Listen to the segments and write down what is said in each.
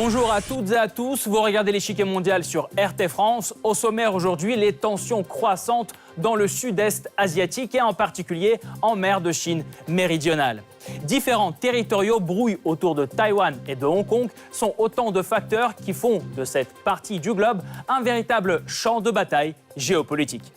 Bonjour à toutes et à tous, vous regardez l'échiquier mondial sur RT France. Au sommaire aujourd'hui, les tensions croissantes dans le sud-est asiatique et en particulier en mer de Chine méridionale. Différents territoriaux brouilles autour de Taïwan et de Hong Kong sont autant de facteurs qui font de cette partie du globe un véritable champ de bataille géopolitique.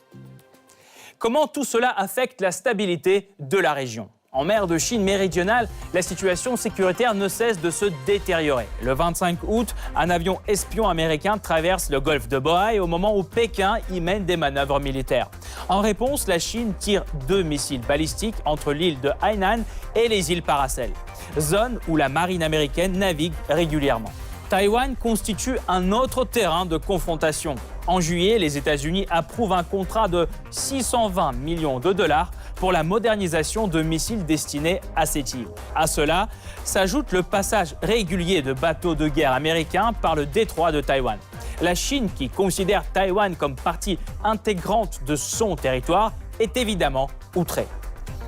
Comment tout cela affecte la stabilité de la région ? En mer de Chine méridionale, la situation sécuritaire ne cesse de se détériorer. Le 25 août, un avion espion américain traverse le golfe de Bohai au moment où Pékin y mène des manœuvres militaires. En réponse, la Chine tire 2 missiles balistiques entre l'île de Hainan et les îles Paracel, zone où la marine américaine navigue régulièrement. Taïwan constitue un autre terrain de confrontation. En juillet, les États-Unis approuvent un contrat de 620 millions de dollars pour la modernisation de missiles destinés à cette île. À cela s'ajoute le passage régulier de bateaux de guerre américains par le détroit de Taïwan. La Chine, qui considère Taïwan comme partie intégrante de son territoire, est évidemment outrée.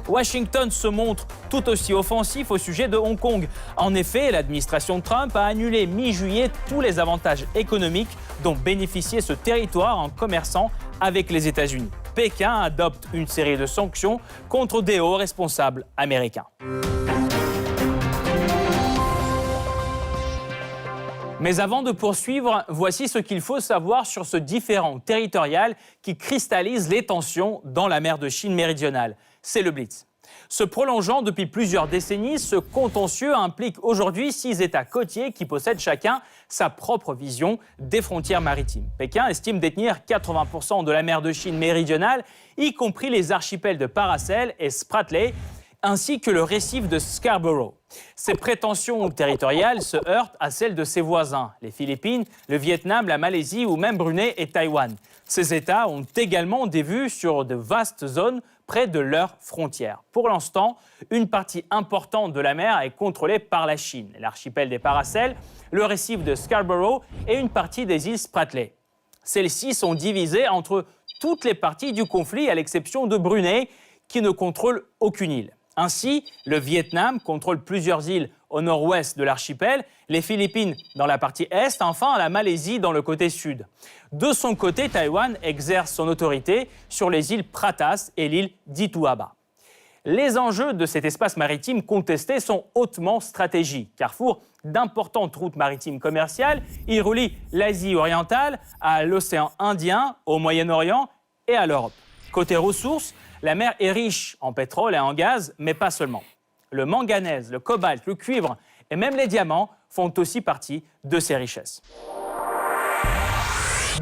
Washington se montre tout aussi offensif au sujet de Hong Kong. En effet, l'administration Trump a annulé mi-juillet tous les avantages économiques dont bénéficiait ce territoire en commerçant avec les États-Unis. Pékin adopte une série de sanctions contre des hauts responsables américains. Mais avant de poursuivre, voici ce qu'il faut savoir sur ce différend territorial qui cristallise les tensions dans la mer de Chine méridionale. C'est le Blitz. Se prolongeant depuis plusieurs décennies, ce contentieux implique aujourd'hui 6 États côtiers qui possèdent chacun sa propre vision des frontières maritimes. Pékin estime détenir 80% de la mer de Chine méridionale, y compris les archipels de Paracel et Spratly, ainsi que le récif de Scarborough. Ces prétentions territoriales se heurtent à celles de ses voisins, les Philippines, le Vietnam, la Malaisie ou même Brunei et Taïwan. Ces États ont également des vues sur de vastes zones près de leurs frontières. Pour l'instant, une partie importante de la mer est contrôlée par la Chine, l'archipel des Paracel, le récif de Scarborough et une partie des îles Spratly. Celles-ci sont divisées entre toutes les parties du conflit à l'exception de Brunei qui ne contrôle aucune île. Ainsi, le Vietnam contrôle plusieurs îles au nord-ouest de l'archipel, les Philippines dans la partie est, enfin la Malaisie dans le côté sud. De son côté, Taïwan exerce son autorité sur les îles Pratas et l'île d'Ituaba. Les enjeux de cet espace maritime contesté sont hautement stratégiques. Carrefour d'importantes routes maritimes commerciales, il relie l'Asie orientale à l'océan Indien, au Moyen-Orient et à l'Europe. Côté ressources, la mer est riche en pétrole et en gaz, mais pas seulement. Le manganèse, le cobalt, le cuivre et même les diamants font aussi partie de ces richesses.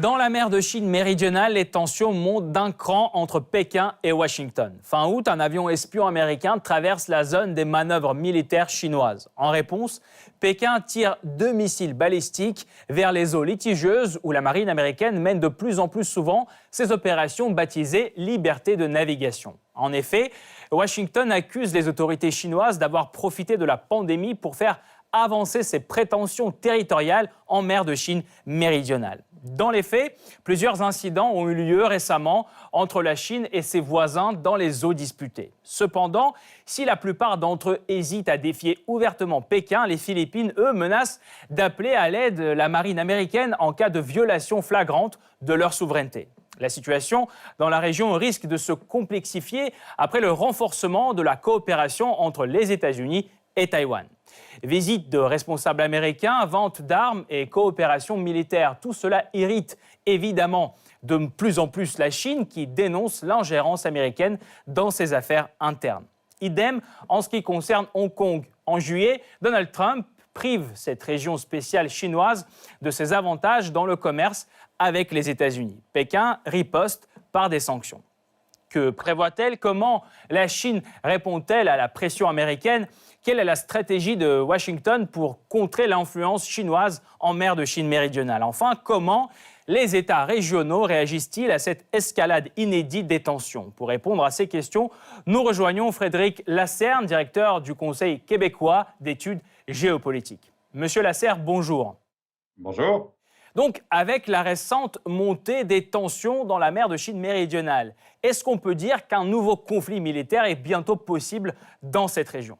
Dans la mer de Chine méridionale, les tensions montent d'un cran entre Pékin et Washington. Fin août, un avion espion américain traverse la zone des manœuvres militaires chinoises. En réponse, Pékin tire 2 missiles balistiques vers les eaux litigieuses où la marine américaine mène de plus en plus souvent ses opérations baptisées « liberté de navigation ». En effet, Washington accuse les autorités chinoises d'avoir profité de la pandémie pour faire avancer ses prétentions territoriales en mer de Chine méridionale. Dans les faits, plusieurs incidents ont eu lieu récemment entre la Chine et ses voisins dans les eaux disputées. Cependant, si la plupart d'entre eux hésitent à défier ouvertement Pékin, les Philippines, eux, menacent d'appeler à l'aide la marine américaine en cas de violation flagrante de leur souveraineté. La situation dans la région risque de se complexifier après le renforcement de la coopération entre les États-Unis et Taïwan. Visite de responsables américains, vente d'armes et coopération militaire, tout cela irrite évidemment de plus en plus la Chine qui dénonce l'ingérence américaine dans ses affaires internes. Idem en ce qui concerne Hong Kong. En juillet, Donald Trump prive cette région spéciale chinoise de ses avantages dans le commerce avec les États-Unis. Pékin riposte par des sanctions. Que prévoit-elle ? Comment la Chine répond-elle à la pression américaine ? Quelle est la stratégie de Washington pour contrer l'influence chinoise en mer de Chine méridionale ? Enfin, comment les États régionaux réagissent-ils à cette escalade inédite des tensions ? Pour répondre à ces questions, nous rejoignons Frédéric Lasserre, directeur du Conseil québécois d'études géopolitiques. Monsieur Lasserre, bonjour. Bonjour. Donc, avec la récente montée des tensions dans la mer de Chine méridionale, est-ce qu'on peut dire qu'un nouveau conflit militaire est bientôt possible dans cette région ?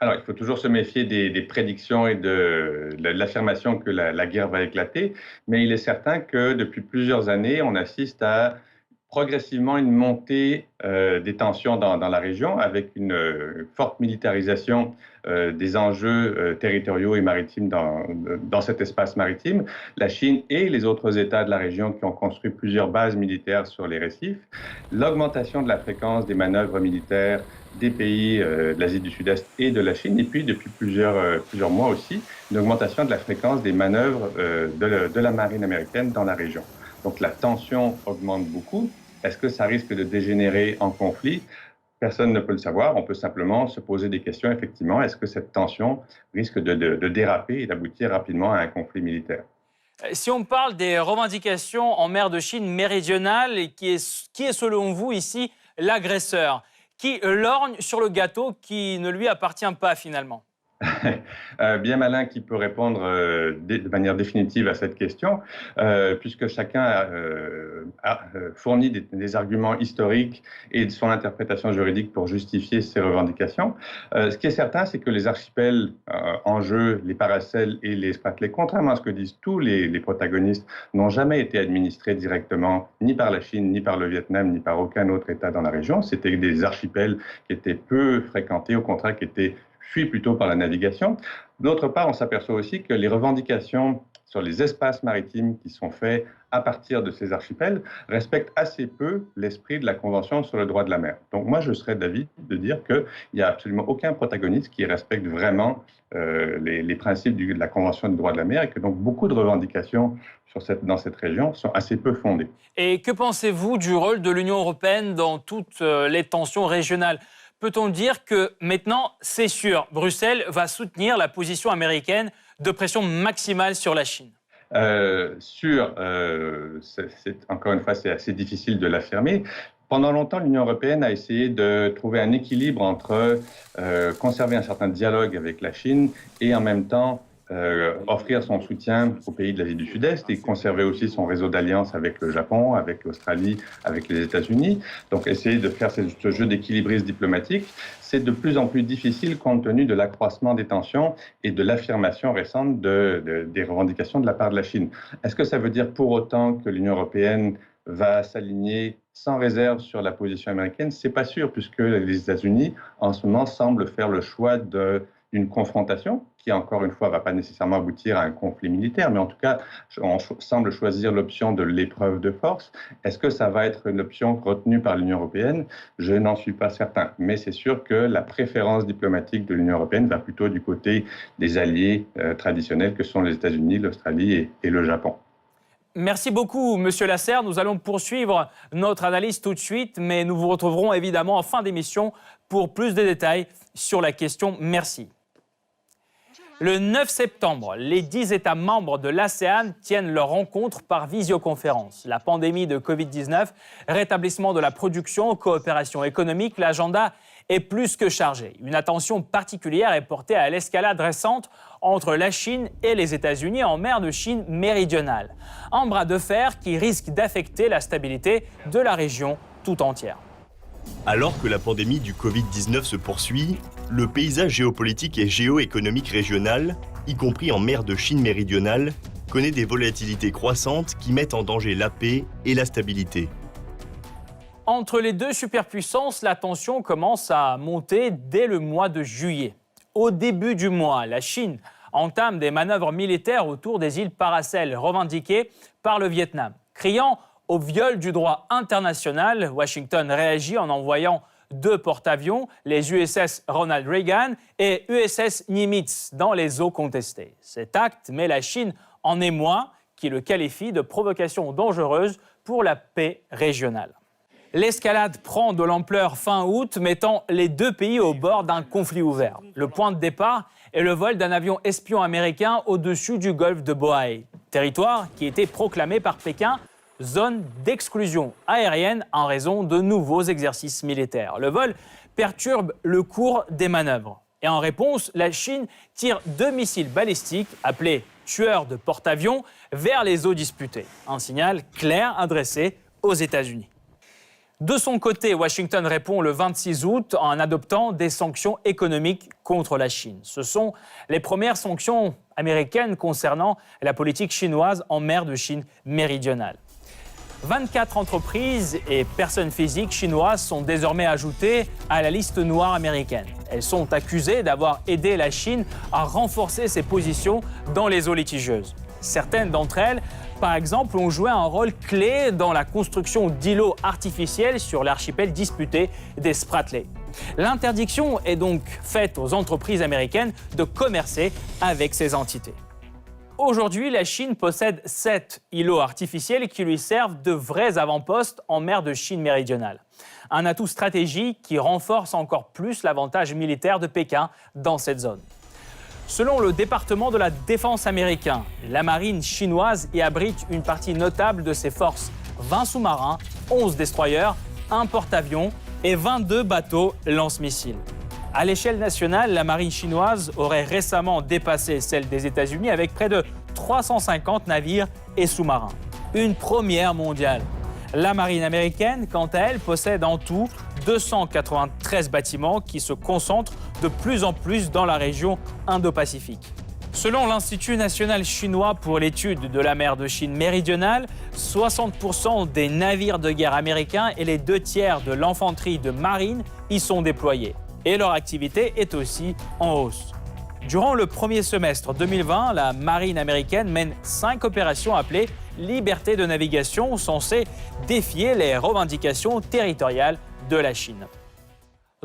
Alors, il faut toujours se méfier des prédictions et de l'affirmation que la guerre va éclater, mais il est certain que depuis plusieurs années, on assiste à progressivement une montée des tensions dans la région avec une forte militarisation des enjeux territoriaux et maritimes dans cet espace maritime. La Chine et les autres États de la région qui ont construit plusieurs bases militaires sur les récifs, l'augmentation de la fréquence des manœuvres militaires des pays de l'Asie du Sud-Est et de la Chine, et puis depuis plusieurs mois aussi, une augmentation de la fréquence des manœuvres de la marine américaine dans la région. Donc la tension augmente beaucoup. Est-ce que ça risque de dégénérer en conflit? Personne ne peut le savoir. On peut simplement se poser des questions, effectivement. Est-ce que cette tension risque de déraper et d'aboutir rapidement à un conflit militaire? Si on parle des revendications en mer de Chine méridionale, et qui est selon vous ici l'agresseur, qui lorgne sur le gâteau qui ne lui appartient pas finalement? Bien malin qui peut répondre de manière définitive à cette question, puisque chacun a fourni des arguments historiques et son interprétation juridique pour justifier ses revendications. Ce qui est certain, c'est que les archipels en jeu, les Paracels et les Spratleys, contrairement à ce que disent tous les protagonistes, n'ont jamais été administrés directement ni par la Chine, ni par le Vietnam, ni par aucun autre État dans la région. C'était des archipels qui étaient peu fréquentés, au contraire qui étaient fuit plutôt par la navigation. D'autre part, on s'aperçoit aussi que les revendications sur les espaces maritimes qui sont faits à partir de ces archipels respectent assez peu l'esprit de la Convention sur le droit de la mer. Donc moi, je serais d'avis de dire qu'il n'y a absolument aucun protagoniste qui respecte vraiment les principes de la Convention du droit de la mer et que donc beaucoup de revendications dans cette région sont assez peu fondées. Et que pensez-vous du rôle de l'Union européenne dans toutes les tensions régionales? Peut-on dire que maintenant, c'est sûr, Bruxelles va soutenir la position américaine de pression maximale sur la Chine? Encore une fois, c'est assez difficile de l'affirmer. Pendant longtemps, l'Union européenne a essayé de trouver un équilibre entre conserver un certain dialogue avec la Chine et en même temps offrir son soutien aux pays de l'Asie du Sud-Est et conserver aussi son réseau d'alliances avec le Japon, avec l'Australie, avec les États-Unis. Donc essayer de faire ce jeu d'équilibrisme diplomatique, c'est de plus en plus difficile compte tenu de l'accroissement des tensions et de l'affirmation récente des revendications de la part de la Chine. Est-ce que ça veut dire pour autant que l'Union européenne va s'aligner sans réserve sur la position américaine? C'est pas sûr, puisque les États-Unis, en ce moment, semblent faire le choix d'une confrontation qui, encore une fois, ne va pas nécessairement aboutir à un conflit militaire, mais en tout cas, on semble choisir l'option de l'épreuve de force. Est-ce que ça va être une option retenue par l'Union européenne? Je n'en suis pas certain, mais c'est sûr que la préférence diplomatique de l'Union européenne va plutôt du côté des alliés traditionnels que sont les États-Unis, l'Australie et le Japon. Merci beaucoup, Monsieur Lasserre. Nous allons poursuivre notre analyse tout de suite, mais nous vous retrouverons évidemment en fin d'émission pour plus de détails sur la question. Merci. Le 9 septembre, les 10 États membres de l'ASEAN tiennent leur rencontre par visioconférence. La pandémie de Covid-19, rétablissement de la production, coopération économique, l'agenda est plus que chargé. Une attention particulière est portée à l'escalade récente entre la Chine et les États-Unis en mer de Chine méridionale. Un bras de fer qui risque d'affecter la stabilité de la région tout entière. Alors que la pandémie du Covid-19 se poursuit, le paysage géopolitique et géoéconomique régional, y compris en mer de Chine méridionale, connaît des volatilités croissantes qui mettent en danger la paix et la stabilité. Entre les deux superpuissances, la tension commence à monter dès le mois de juillet. Au début du mois, la Chine entame des manœuvres militaires autour des îles Paracels revendiquées par le Vietnam. Criant au viol du droit international, Washington réagit en envoyant 2 porte-avions, les USS Ronald Reagan et USS Nimitz, dans les eaux contestées. Cet acte met la Chine en émoi, qui le qualifie de provocation dangereuse pour la paix régionale. L'escalade prend de l'ampleur fin août, mettant les deux pays au bord d'un conflit ouvert. Le point de départ est le vol d'un avion espion américain au-dessus du golfe de Bohai, territoire qui était proclamé par Pékin zone d'exclusion aérienne en raison de nouveaux exercices militaires. Le vol perturbe le cours des manœuvres. Et en réponse, la Chine tire 2 missiles balistiques appelés tueurs de porte-avions vers les eaux disputées. Un signal clair adressé aux États-Unis. De son côté, Washington répond le 26 août en adoptant des sanctions économiques contre la Chine. Ce sont les premières sanctions américaines concernant la politique chinoise en mer de Chine méridionale. 24 entreprises et personnes physiques chinoises sont désormais ajoutées à la liste noire américaine. Elles sont accusées d'avoir aidé la Chine à renforcer ses positions dans les eaux litigieuses. Certaines d'entre elles, par exemple, ont joué un rôle clé dans la construction d'îlots artificiels sur l'archipel disputé des Spratly. L'interdiction est donc faite aux entreprises américaines de commercer avec ces entités. Aujourd'hui, la Chine possède 7 îlots artificiels qui lui servent de vrais avant-postes en mer de Chine méridionale. Un atout stratégique qui renforce encore plus l'avantage militaire de Pékin dans cette zone. Selon le département de la défense américain, la marine chinoise y abrite une partie notable de ses forces. 20 sous-marins, 11 destroyers, un porte-avions et 22 bateaux lance-missiles. À l'échelle nationale, la marine chinoise aurait récemment dépassé celle des États-Unis avec près de 350 navires et sous-marins. Une première mondiale. La marine américaine, quant à elle, possède en tout 293 bâtiments qui se concentrent de plus en plus dans la région Indo-Pacifique. Selon l'Institut national chinois pour l'étude de la mer de Chine méridionale, 60% des navires de guerre américains et les 2 tiers de l'infanterie de marine y sont déployés. Et leur activité est aussi en hausse. Durant le premier semestre 2020, la marine américaine mène 5 opérations appelées liberté de navigation censées défier les revendications territoriales de la Chine.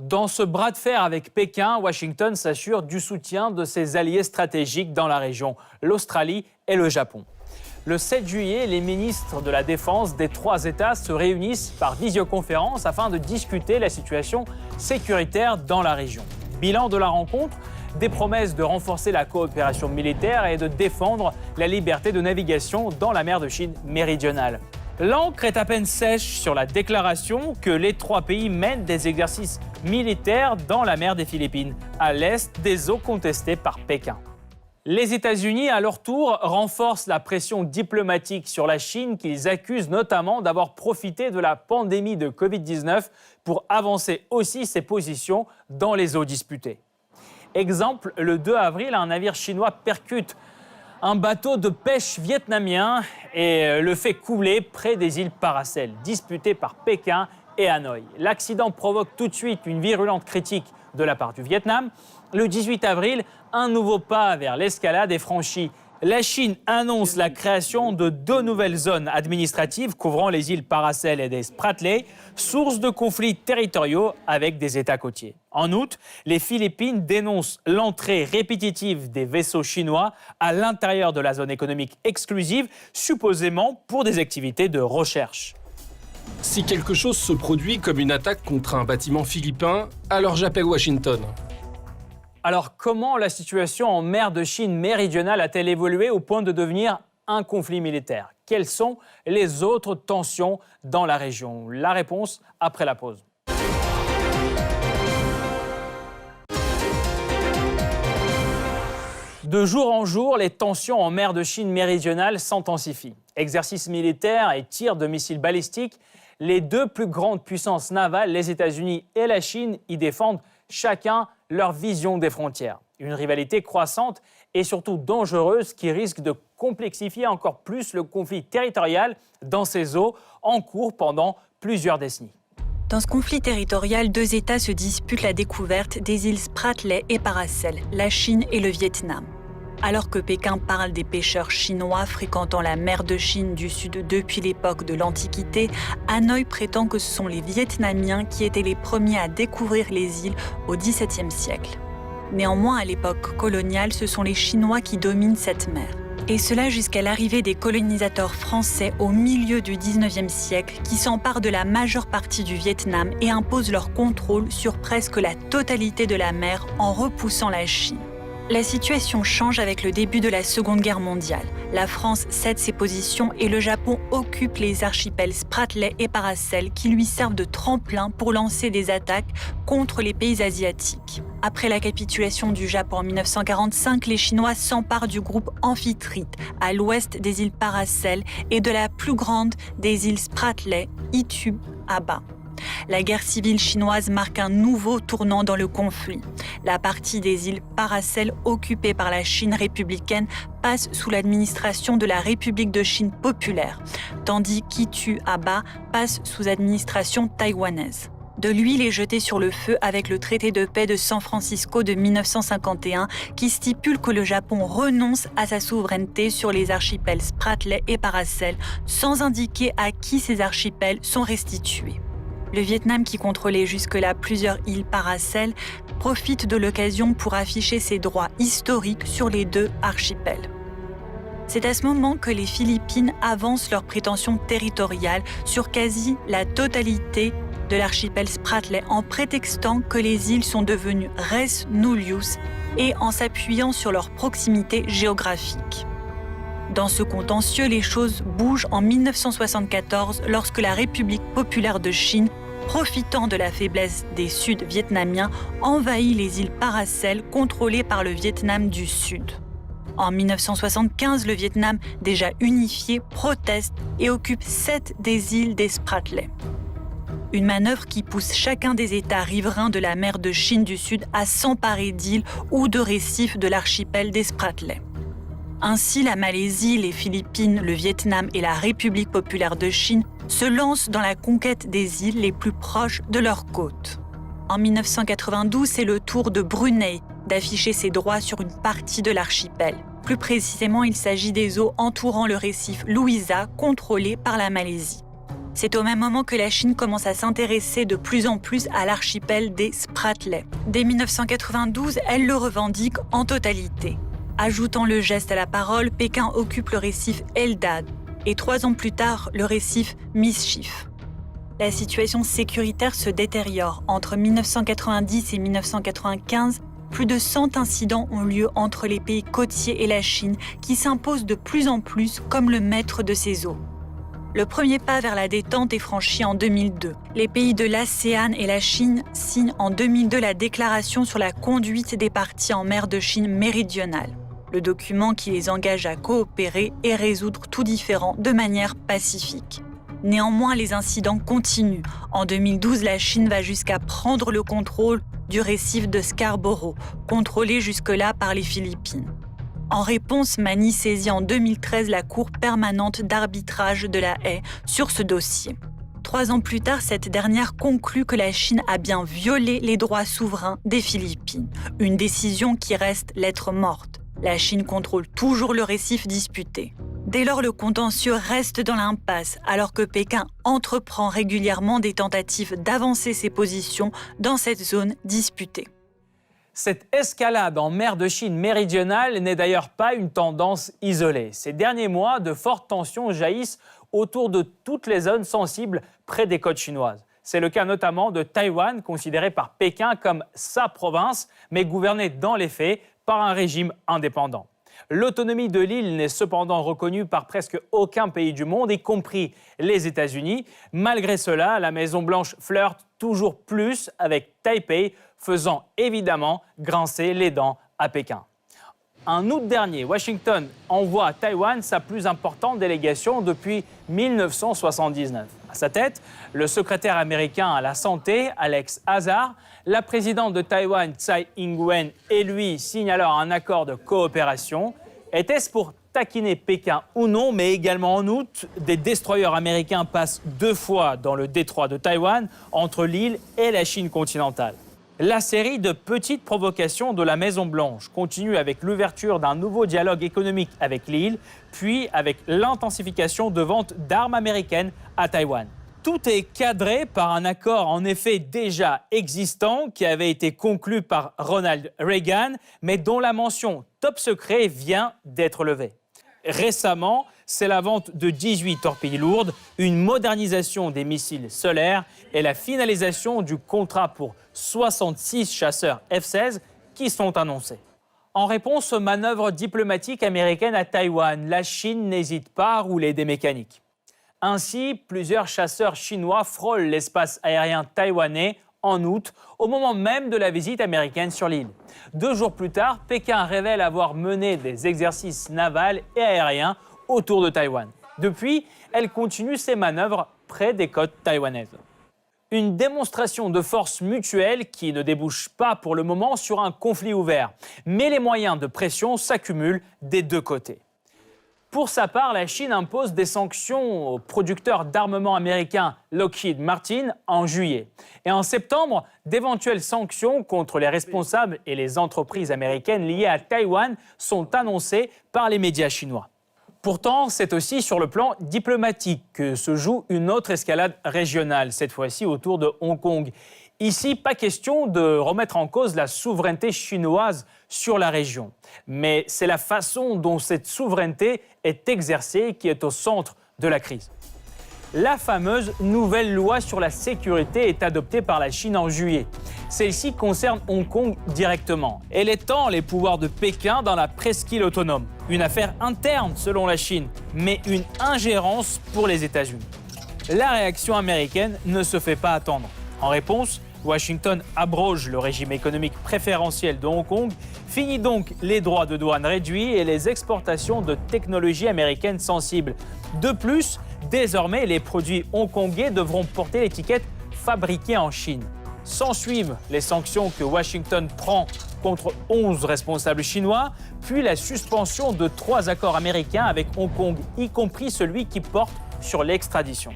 Dans ce bras de fer avec Pékin, Washington s'assure du soutien de ses alliés stratégiques dans la région, l'Australie et le Japon. Le 7 juillet, les ministres de la Défense des 3 États se réunissent par visioconférence afin de discuter la situation sécuritaire dans la région. Bilan de la rencontre, des promesses de renforcer la coopération militaire et de défendre la liberté de navigation dans la mer de Chine méridionale. L'encre est à peine sèche sur la déclaration que les 3 pays mènent des exercices militaires dans la mer des Philippines, à l'est des eaux contestées par Pékin. Les États-Unis, à leur tour, renforcent la pression diplomatique sur la Chine qu'ils accusent notamment d'avoir profité de la pandémie de Covid-19 pour avancer aussi ses positions dans les eaux disputées. Exemple, le 2 avril, un navire chinois percute un bateau de pêche vietnamien et le fait couler près des îles Paracel, disputées par Pékin et Hanoï. L'accident provoque tout de suite une virulente critique de la part du Vietnam. Le 18 avril, un nouveau pas vers l'escalade est franchi. La Chine annonce la création de 2 nouvelles zones administratives couvrant les îles Paracel et des Spratly, source de conflits territoriaux avec des États côtiers. En août, les Philippines dénoncent l'entrée répétitive des vaisseaux chinois à l'intérieur de la zone économique exclusive, supposément pour des activités de recherche. Si quelque chose se produit comme une attaque contre un bâtiment philippin, alors j'appelle Washington. Alors, comment la situation en mer de Chine méridionale a-t-elle évolué au point de devenir un conflit militaire? Quelles sont les autres tensions dans la région? La réponse après la pause. De jour en jour, les tensions en mer de Chine méridionale s'intensifient. Exercices militaires et tirs de missiles balistiques, les 2 plus grandes puissances navales, les États-Unis et la Chine, y défendent chacun leur vision des frontières. Une rivalité croissante et surtout dangereuse qui risque de complexifier encore plus le conflit territorial dans ces eaux en cours pendant plusieurs décennies. Dans ce conflit territorial, 2 États se disputent la découverte des îles Spratly et Paracel, la Chine et le Vietnam. Alors que Pékin parle des pêcheurs chinois fréquentant la mer de Chine du Sud depuis l'époque de l'Antiquité, Hanoï prétend que ce sont les Vietnamiens qui étaient les premiers à découvrir les îles au XVIIe siècle. Néanmoins, à l'époque coloniale, ce sont les Chinois qui dominent cette mer. Et cela jusqu'à l'arrivée des colonisateurs français au milieu du XIXe siècle qui s'emparent de la majeure partie du Vietnam et imposent leur contrôle sur presque la totalité de la mer en repoussant la Chine. La situation change avec le début de la Seconde Guerre mondiale. La France cède ses positions et le Japon occupe les archipels Spratly et Paracel qui lui servent de tremplin pour lancer des attaques contre les pays asiatiques. Après la capitulation du Japon en 1945, les Chinois s'emparent du groupe Amphitrite à l'ouest des îles Paracel et de la plus grande des îles Spratly, Itu, à bas. la guerre civile chinoise marque un nouveau tournant dans le conflit. La partie des îles Paracel occupée par la Chine républicaine passe sous l'administration de la République de Chine populaire, tandis qu'Itu-Aba passe sous administration taïwanaise. De l'huile est jetée sur le feu avec le traité de paix de San Francisco de 1951 qui stipule que le Japon renonce à sa souveraineté sur les archipels Spratly et Paracel sans indiquer à qui ces archipels sont restitués. Le Vietnam, qui contrôlait jusque-là plusieurs îles Paracel, profite de l'occasion pour afficher ses droits historiques sur les 2 archipels. C'est à ce moment que les Philippines avancent leurs prétentions territoriales sur quasi la totalité de l'archipel Spratly en prétextant que les îles sont devenues res nullius et en s'appuyant sur leur proximité géographique. Dans ce contentieux, les choses bougent en 1974 lorsque la République populaire de Chine, profitant de la faiblesse des Sud-Vietnamiens, envahit les îles Paracel contrôlées par le Vietnam du Sud. En 1975, le Vietnam, déjà unifié, proteste et occupe 7 des îles des Spratly. Une manœuvre qui pousse chacun des États riverains de la mer de Chine du Sud à s'emparer d'îles ou de récifs de l'archipel des Spratly. Ainsi, la Malaisie, les Philippines, le Vietnam et la République populaire de Chine se lancent dans la conquête des îles les plus proches de leurs côtes. En 1992, c'est le tour de Brunei d'afficher ses droits sur une partie de l'archipel. Plus précisément, il s'agit des eaux entourant le récif Louisa, contrôlé par la Malaisie. C'est au même moment que la Chine commence à s'intéresser de plus en plus à l'archipel des Spratly. Dès 1992, elle le revendique en totalité. Ajoutant le geste à la parole, Pékin occupe le récif Eldad et 3 ans plus tard, le récif Mischief. La situation sécuritaire se détériore. Entre 1990 et 1995, plus de 100 incidents ont lieu entre les pays côtiers et la Chine, qui s'impose de plus en plus comme le maître de ces eaux. Le premier pas vers la détente est franchi en 2002. Les pays de l'ASEAN et la Chine signent en 2002 la déclaration sur la conduite des parties en mer de Chine méridionale, le document qui les engage à coopérer et résoudre tout différend de manière pacifique. Néanmoins, les incidents continuent. En 2012, la Chine va jusqu'à prendre le contrôle du récif de Scarborough, contrôlé jusque-là par les Philippines. En réponse, Manille saisit en 2013 la Cour permanente d'arbitrage de la Haye sur ce dossier. 3 ans plus tard, cette dernière conclut que la Chine a bien violé les droits souverains des Philippines. Une décision qui reste lettre morte. La Chine contrôle toujours le récif disputé. Dès lors, le contentieux reste dans l'impasse, alors que Pékin entreprend régulièrement des tentatives d'avancer ses positions dans cette zone disputée. Cette escalade en mer de Chine méridionale n'est d'ailleurs pas une tendance isolée. Ces derniers mois, de fortes tensions jaillissent autour de toutes les zones sensibles près des côtes chinoises. C'est le cas notamment de Taïwan, considéré par Pékin comme sa province, mais gouvernée dans les faits par un régime indépendant. L'autonomie de l'île n'est cependant reconnue par presque aucun pays du monde, y compris les États-Unis. Malgré cela, la Maison-Blanche flirte toujours plus avec Taipei, faisant évidemment grincer les dents à Pékin. En août dernier, Washington envoie à Taïwan sa plus importante délégation depuis 1979. À sa tête, le secrétaire américain à la santé, Alex Azar. La présidente de Taïwan, Tsai Ing-wen, et lui signent alors un accord de coopération. Était-ce pour taquiner Pékin ou non, mais également en août, des destroyers américains passent 2 fois dans le détroit de Taïwan, entre l'île et la Chine continentale. La série de petites provocations de la Maison-Blanche continue avec l'ouverture d'un nouveau dialogue économique avec l'île, puis avec l'intensification de vente d'armes américaines à Taïwan. Tout est cadré par un accord en effet déjà existant qui avait été conclu par Ronald Reagan, mais dont la mention top secret vient d'être levée. Récemment, c'est la vente de 18 torpilles lourdes, une modernisation des missiles solaires et la finalisation du contrat pour 66 chasseurs F-16 qui sont annoncés. En réponse aux manœuvres diplomatiques américaines à Taïwan, la Chine n'hésite pas à rouler des mécaniques. Ainsi, plusieurs chasseurs chinois frôlent l'espace aérien taïwanais en août, au moment même de la visite américaine sur l'île. 2 jours plus tard, Pékin révèle avoir mené des exercices navals et aériens autour de Taïwan. Depuis, elle continue ses manœuvres près des côtes taïwanaises. Une démonstration de force mutuelle qui ne débouche pas pour le moment sur un conflit ouvert. Mais les moyens de pression s'accumulent des deux côtés. Pour sa part, la Chine impose des sanctions au producteur d'armement américain Lockheed Martin en juillet. Et en septembre, d'éventuelles sanctions contre les responsables et les entreprises américaines liées à Taïwan sont annoncées par les médias chinois. Pourtant, c'est aussi sur le plan diplomatique que se joue une autre escalade régionale, cette fois-ci autour de Hong Kong. Ici, pas question de remettre en cause la souveraineté chinoise sur la région. Mais c'est la façon dont cette souveraineté est exercée qui est au centre de la crise. La fameuse nouvelle loi sur la sécurité est adoptée par la Chine en juillet. Celle-ci concerne Hong Kong directement. Elle étend les pouvoirs de Pékin dans la presqu'île autonome. Une affaire interne selon la Chine, mais une ingérence pour les États-Unis. La réaction américaine ne se fait pas attendre. En réponse, Washington abroge le régime économique préférentiel de Hong Kong, finit donc les droits de douane réduits et les exportations de technologies américaines sensibles. De plus, désormais, les produits hongkongais devront porter l'étiquette « fabriqué en Chine ». S'ensuivent les sanctions que Washington prend contre 11 responsables chinois, puis la suspension de 3 accords américains avec Hong Kong, y compris celui qui porte sur l'extradition.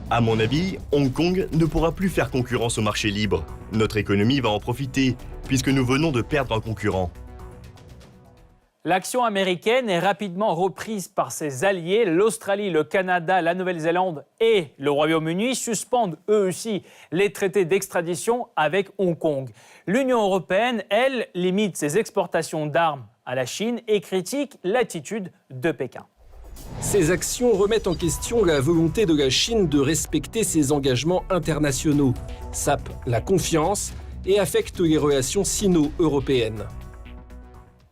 À mon avis, Hong Kong ne pourra plus faire concurrence au marché libre. Notre économie va en profiter, puisque nous venons de perdre un concurrent. L'action américaine est rapidement reprise par ses alliés. L'Australie, le Canada, la Nouvelle-Zélande et le Royaume-Uni suspendent eux aussi les traités d'extradition avec Hong Kong. L'Union européenne, elle, limite ses exportations d'armes à la Chine et critique l'attitude de Pékin. Ces actions remettent en question la volonté de la Chine de respecter ses engagements internationaux, sapent la confiance et affectent les relations sino-européennes.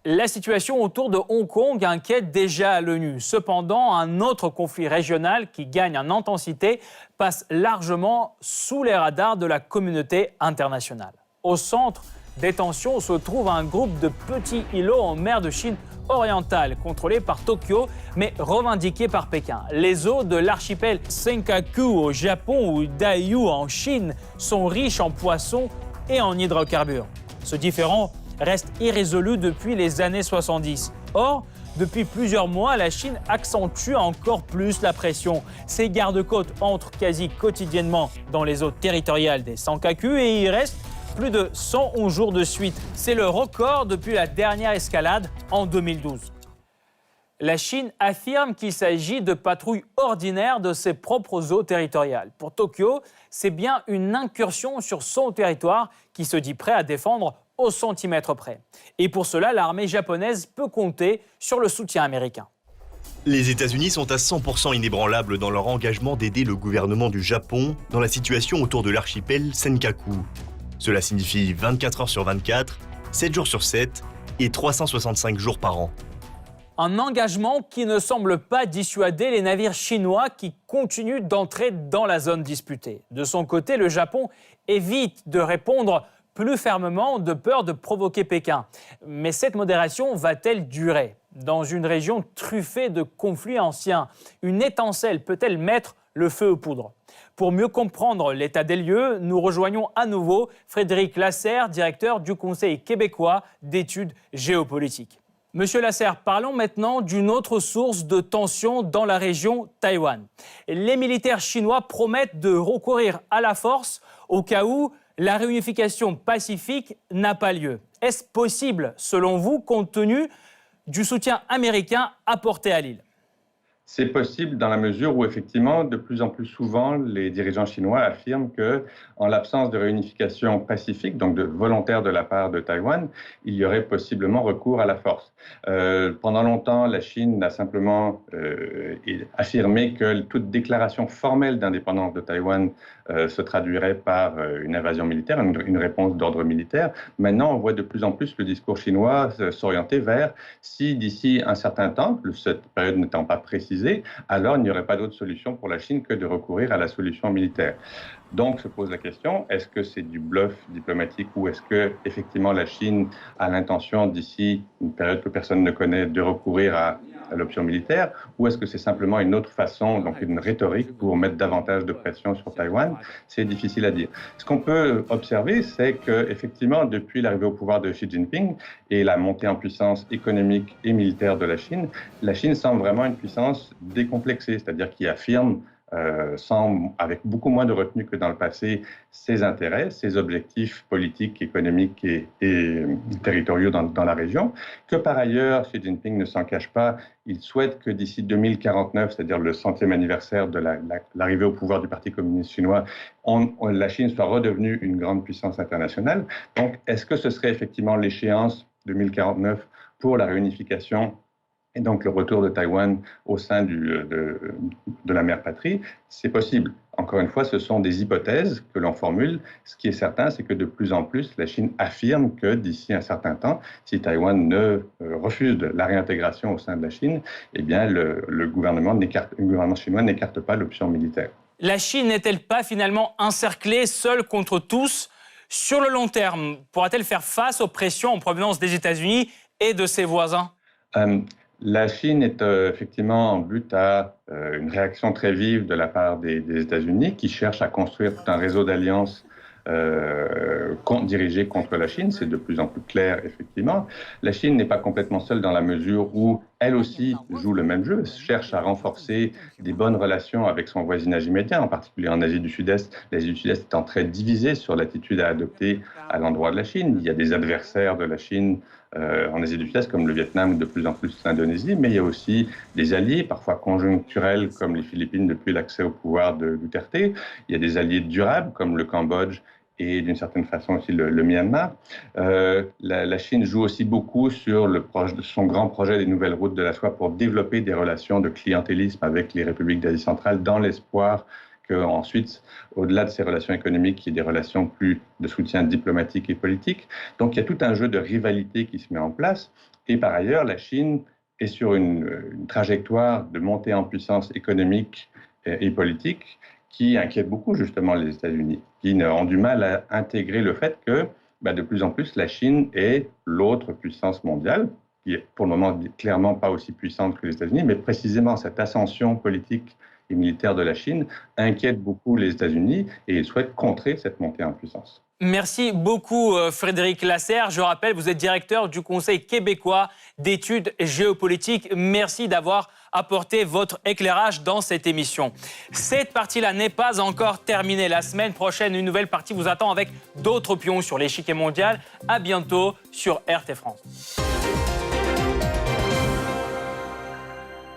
La situation autour de Hong Kong inquiète déjà l'ONU. Cependant, un autre conflit régional qui gagne en intensité passe largement sous les radars de la communauté internationale. Au centre des tensions se trouve un groupe de petits îlots en mer de Chine orientale, contrôlés par Tokyo, mais revendiqués par Pékin. Les eaux de l'archipel Senkaku au Japon ou Diaoyu en Chine sont riches en poissons et en hydrocarbures. Ce différend reste irrésolu depuis les années 70. Or, depuis plusieurs mois, la Chine accentue encore plus la pression. Ses gardes-côtes entrent quasi quotidiennement dans les eaux territoriales des Senkaku et y restent plus de 111 jours de suite. C'est le record depuis la dernière escalade en 2012. La Chine affirme qu'il s'agit de patrouilles ordinaires de ses propres eaux territoriales. Pour Tokyo, c'est bien une incursion sur son territoire qui se dit prêt à défendre au centimètre près. Et pour cela, l'armée japonaise peut compter sur le soutien américain. Les États-Unis sont à 100% inébranlables dans leur engagement d'aider le gouvernement du Japon dans la situation autour de l'archipel Senkaku. Cela signifie 24 heures sur 24, 7 jours sur 7 et 365 jours par an. Un engagement qui ne semble pas dissuader les navires chinois qui continuent d'entrer dans la zone disputée. De son côté, le Japon évite de répondre plus fermement de peur de provoquer Pékin. Mais cette modération va-t-elle durer ? Dans une région truffée de conflits anciens, une étincelle peut-elle mettre le feu aux poudres ? Pour mieux comprendre l'état des lieux, nous rejoignons à nouveau Frédéric Lasserre, directeur du Conseil québécois d'études géopolitiques. Monsieur Lasserre, parlons maintenant d'une autre source de tension dans la région Taïwan. Les militaires chinois promettent de recourir à la force au cas où la réunification pacifique n'a pas lieu. Est-ce possible, selon vous, compte tenu du soutien américain apporté à l'île ? C'est possible dans la mesure où, effectivement, de plus en plus souvent, les dirigeants chinois affirment que, en l'absence de réunification pacifique, donc volontaire de la part de Taïwan, il y aurait possiblement recours à la force. Pendant longtemps, la Chine a simplement affirmé que toute déclaration formelle d'indépendance de Taïwan se traduirait par une invasion militaire, une réponse d'ordre militaire. Maintenant, on voit de plus en plus le discours chinois s'orienter vers si d'ici un certain temps, cette période n'étant pas précisée, alors il n'y aurait pas d'autre solution pour la Chine que de recourir à la solution militaire. Donc se pose la question, est-ce que c'est du bluff diplomatique ou est-ce que effectivement la Chine a l'intention d'ici une période que personne ne connaît de recourir à l'option militaire, ou est-ce que c'est simplement une autre façon, donc une rhétorique pour mettre davantage de pression sur Taïwan? C'est difficile à dire. Ce qu'on peut observer, c'est qu'effectivement, depuis l'arrivée au pouvoir de Xi Jinping et la montée en puissance économique et militaire de la Chine semble vraiment une puissance décomplexée, c'est-à-dire qui affirme avec beaucoup moins de retenue que dans le passé, ses intérêts, ses objectifs politiques, économiques et territoriaux dans la région, que par ailleurs, Xi Jinping ne s'en cache pas, il souhaite que d'ici 2049, c'est-à-dire le 100e anniversaire de l'arrivée au pouvoir du Parti communiste chinois, la Chine soit redevenue une grande puissance internationale. Donc, est-ce que ce serait effectivement l'échéance 2049 pour la réunification et donc le retour de Taïwan au sein de la mère patrie? C'est possible. Encore une fois, ce sont des hypothèses que l'on formule. Ce qui est certain, c'est que de plus en plus, la Chine affirme que d'ici un certain temps, si Taïwan ne refuse la réintégration au sein de la Chine, eh bien le gouvernement chinois n'écarte pas l'option militaire. La Chine n'est-elle pas finalement encerclée, seule contre tous? Sur le long terme, pourra-t-elle faire face aux pressions en provenance des États-Unis et de ses voisins? La Chine est effectivement en but à une réaction très vive de la part des États-Unis qui cherchent à construire tout un réseau d'alliances dirigé contre la Chine. C'est de plus en plus clair, effectivement. La Chine n'est pas complètement seule dans la mesure où elle aussi joue le même jeu, cherche à renforcer des bonnes relations avec son voisinage immédiat, en particulier en Asie du Sud-Est. L'Asie du Sud-Est est en très divisée sur l'attitude à adopter à l'endroit de la Chine. Il y a des adversaires de la Chine en Asie du Sud-Est, comme le Vietnam, de plus en plus l'Indonésie, mais il y a aussi des alliés, parfois conjoncturels, comme les Philippines depuis l'accès au pouvoir de Duterte. Il y a des alliés durables, comme le Cambodge et d'une certaine façon aussi le Myanmar. La Chine joue aussi beaucoup sur son grand projet des nouvelles routes de la soie pour développer des relations de clientélisme avec les républiques d'Asie centrale dans l'espoir qu'ensuite, au-delà de ces relations économiques, il y ait des relations plus de soutien diplomatique et politique. Donc il y a tout un jeu de rivalité qui se met en place. Et par ailleurs, la Chine est sur une trajectoire de montée en puissance économique et politique qui inquiète beaucoup justement les États-Unis, qui ont du mal à intégrer le fait que de plus en plus la Chine est l'autre puissance mondiale, qui est pour le moment clairement pas aussi puissante que les États-Unis, mais précisément cette ascension politique et militaire de la Chine inquiète beaucoup les États-Unis et ils souhaitent contrer cette montée en puissance. Merci beaucoup Frédéric Lasserre. Je rappelle, vous êtes directeur du Conseil québécois d'études géopolitiques. Merci d'avoir apporté votre éclairage dans cette émission. Cette partie-là n'est pas encore terminée. La semaine prochaine, une nouvelle partie vous attend avec d'autres pions sur l'échiquier mondial. À bientôt sur RT France.